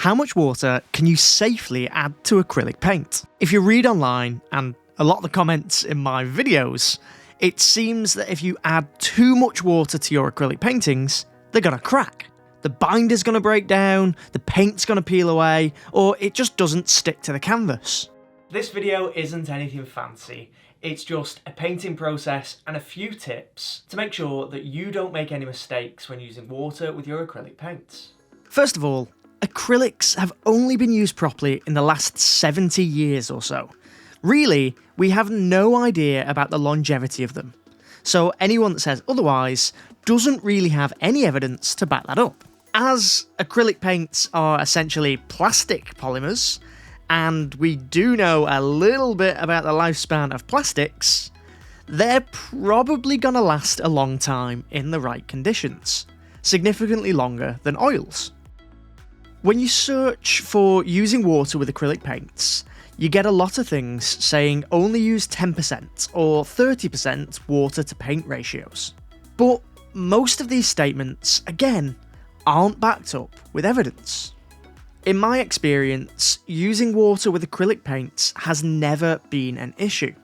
How much water can you safely add to acrylic paint? If you read online, and a lot of the comments in my videos, it seems that if you add too much water to your acrylic paintings, they're going to crack. The binder's going to break down, the paint's going to peel away, or it just doesn't stick to the canvas. This video isn't anything fancy, it's just a painting process and a few tips to make sure that you don't make any mistakes when using water with your acrylic paints. First of all, acrylics have only been used properly in the last 70 years or so. Really, we have no idea about the longevity of them. So anyone that says otherwise doesn't really have any evidence to back that up. As acrylic paints are essentially plastic polymers, and we do know a little bit about the lifespan of plastics, they're probably going to last a long time in the right conditions, significantly longer than oils. When you search for using water with acrylic paints, you get a lot of things saying only use 10% or 30% water to paint ratios. But most of these statements, again, aren't backed up with evidence. In my experience, using water with acrylic paints has never been an issue.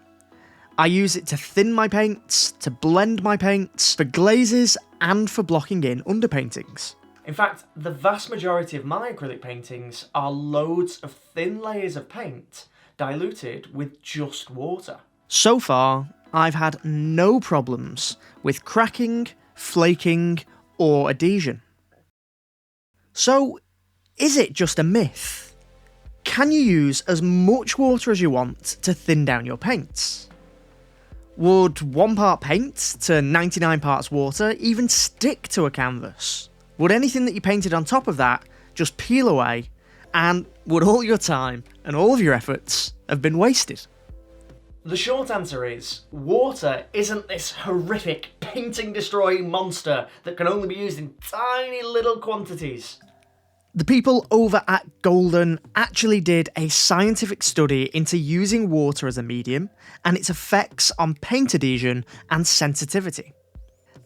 I use it to thin my paints, to blend my paints, for glazes and for blocking in underpaintings. In fact, the vast majority of my acrylic paintings are loads of thin layers of paint diluted with just water. So far, I've had no problems with cracking, flaking, or adhesion. So, is it just a myth? Can you use as much water as you want to thin down your paints? Would 1 part paint to 99 parts water even stick to a canvas? Would anything that you painted on top of that just peel away, and would all your time and all of your efforts have been wasted? The short answer is, water isn't this horrific painting-destroying monster that can only be used in tiny little quantities. The people over at Golden actually did a scientific study into using water as a medium and its effects on paint adhesion and sensitivity.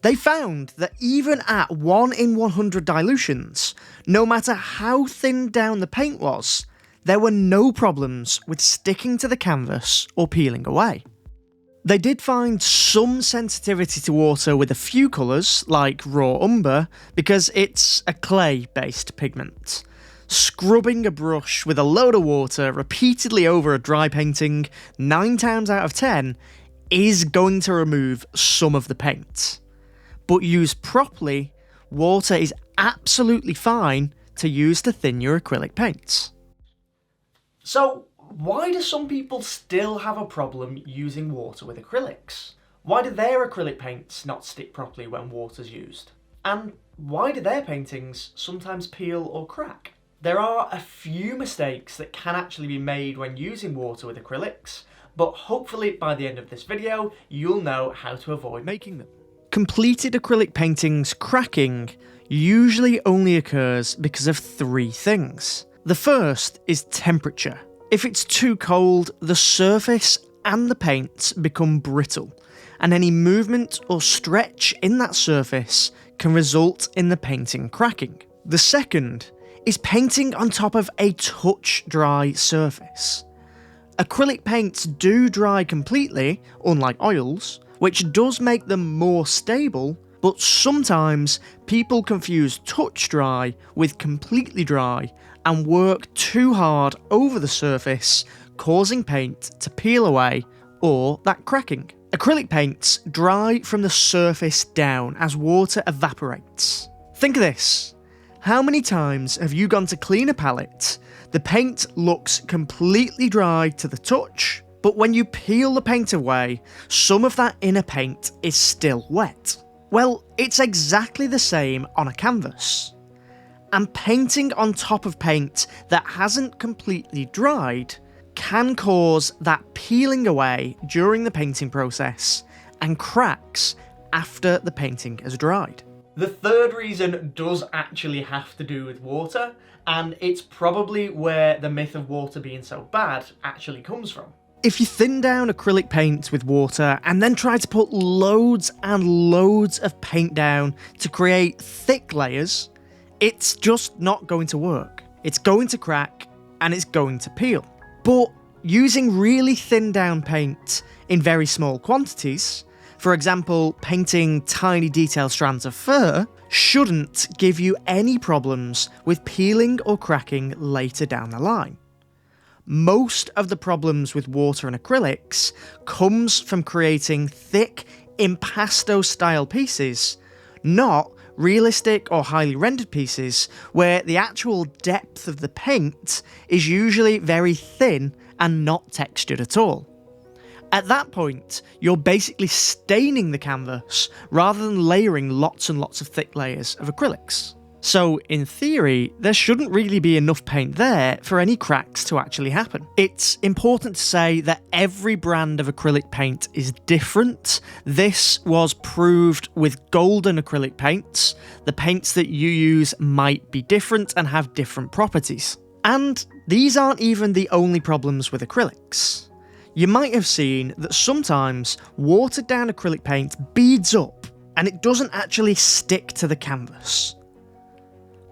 They found that even at 1 in 100 dilutions, no matter how thinned down the paint was, there were no problems with sticking to the canvas or peeling away. They did find some sensitivity to water with a few colours, like raw umber, because it's a clay-based pigment. Scrubbing a brush with a load of water repeatedly over a dry painting, 9 times out of 10, is going to remove some of the paint. But used properly, water is absolutely fine to use to thin your acrylic paints. So, why do some people still have a problem using water with acrylics? Why do their acrylic paints not stick properly when water's used? And why do their paintings sometimes peel or crack? There are a few mistakes that can actually be made when using water with acrylics, but hopefully by the end of this video, you'll know how to avoid making them. Completed acrylic paintings cracking usually only occurs because of 3 things. The first is temperature. If it's too cold, the surface and the paints become brittle, and any movement or stretch in that surface can result in the painting cracking. The second is painting on top of a touch dry surface. Acrylic paints do dry completely, unlike oils, which does make them more stable, but sometimes people confuse touch dry with completely dry and work too hard over the surface, causing paint to peel away or that cracking. Acrylic paints dry from the surface down as water evaporates. Think of this. How many times have you gone to clean a palette, the paint looks completely dry to the touch, but when you peel the paint away, some of that inner paint is still wet? Well, it's exactly the same on a canvas. And painting on top of paint that hasn't completely dried can cause that peeling away during the painting process and cracks after the painting has dried. The third reason does actually have to do with water, and it's probably where the myth of water being so bad actually comes from. If you thin down acrylic paint with water and then try to put loads and loads of paint down to create thick layers, it's just not going to work. it's going to crack, and it's going to peel. But using really thin down paint in very small quantities, for example, painting tiny detailed strands of fur, shouldn't give you any problems with peeling or cracking later down the line. Most of the problems with water and acrylics comes from creating thick, impasto style pieces, not realistic or highly rendered pieces where the actual depth of the paint is usually very thin and not textured at all. At that point, you're basically staining the canvas rather than layering lots and lots of thick layers of acrylics. So, in theory, there shouldn't really be enough paint there for any cracks to actually happen. It's important to say that every brand of acrylic paint is different. This was proved with golden acrylic paints. The paints that you use might be different and have different properties. And these aren't even the only problems with acrylics. You might have seen that sometimes watered down acrylic paint beads up and it doesn't actually stick to the canvas.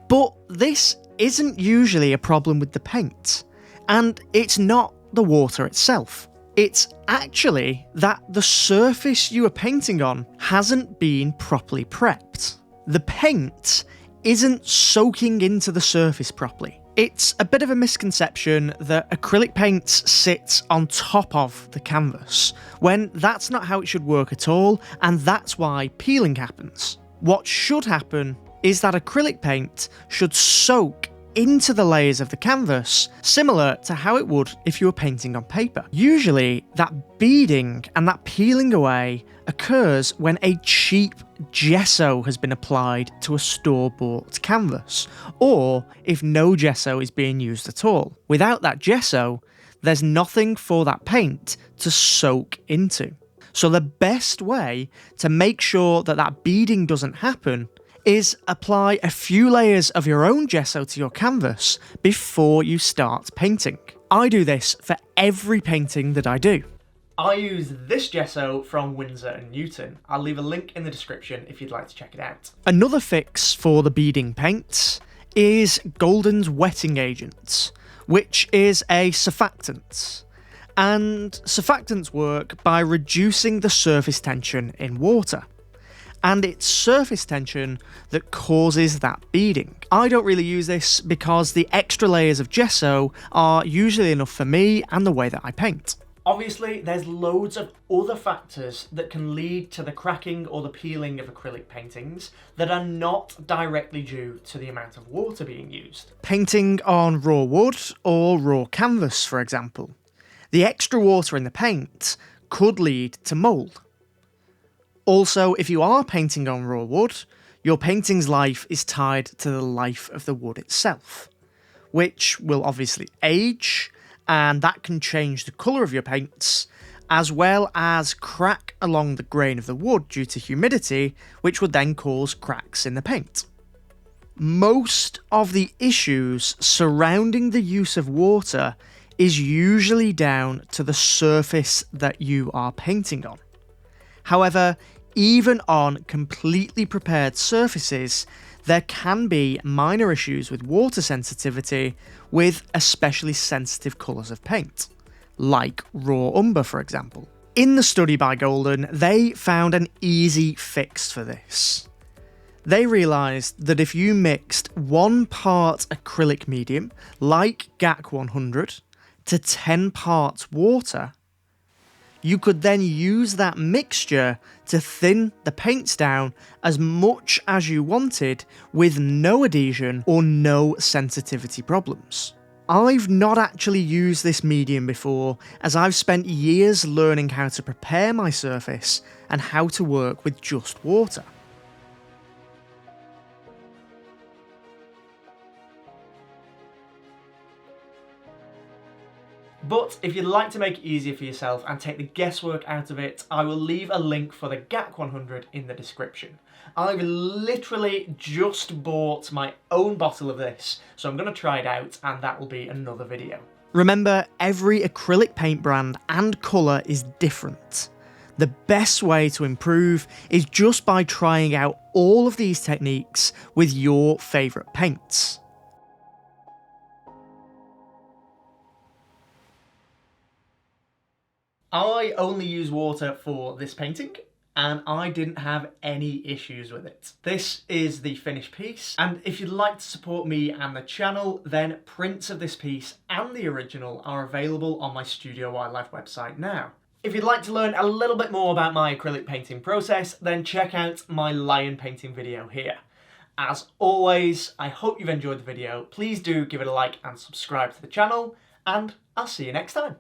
But this isn't usually a problem with the paint, and it's not the water itself. It's actually that the surface you are painting on hasn't been properly prepped. The paint isn't soaking into the surface properly. It's a bit of a misconception that acrylic paints sit on top of the canvas, when that's not how it should work at all, and that's why peeling happens. What should happen is that acrylic paint should soak into the layers of the canvas, similar to how it would if you were painting on paper. Usually, that beading and that peeling away occurs when a cheap gesso has been applied to a store-bought canvas, or if no gesso is being used at all. Without that gesso, there's nothing for that paint to soak into. So the best way to make sure that that beading doesn't happen is apply a few layers of your own gesso to your canvas before you start painting. I do this for every painting that I do. I use this gesso from Windsor and Newton. I'll leave a link in the description if you'd like to check it out. Another fix for the beading paint is Golden's wetting agent, which is a surfactant. And surfactants work by reducing the surface tension in water. And it's surface tension that causes that beading. I don't really use this because the extra layers of gesso are usually enough for me and the way that I paint. Obviously, there's loads of other factors that can lead to the cracking or the peeling of acrylic paintings that are not directly due to the amount of water being used. Painting on raw wood or raw canvas, for example. The extra water in the paint could lead to mould. Also, if you are painting on raw wood, your painting's life is tied to the life of the wood itself, which will obviously age, and that can change the colour of your paints, as well as crack along the grain of the wood due to humidity, which would then cause cracks in the paint. Most of the issues surrounding the use of water is usually down to the surface that you are painting on. However, even on completely prepared surfaces, there can be minor issues with water sensitivity with especially sensitive colours of paint, like raw umber for example. In the study by Golden, they found an easy fix for this. They realised that if you mixed 1 part acrylic medium, like GAC 100, to 10 parts water, you could then use that mixture to thin the paints down as much as you wanted with no adhesion or no sensitivity problems. I've not actually used this medium before, as I've spent years learning how to prepare my surface and how to work with just water. But if you'd like to make it easier for yourself and take the guesswork out of it, I will leave a link for the GAC 100 in the description. I've literally just bought my own bottle of this, so I'm going to try it out and that will be another video. Remember, every acrylic paint brand and colour is different. The best way to improve is just by trying out all of these techniques with your favourite paints. I only use water for this painting, and I didn't have any issues with it. This is the finished piece, and if you'd like to support me and the channel, then prints of this piece and the original are available on my Studio Wildlife website now. If you'd like to learn a little bit more about my acrylic painting process, then check out my lion painting video here. As always, I hope you've enjoyed the video. Please do give it a like and subscribe to the channel, and I'll see you next time.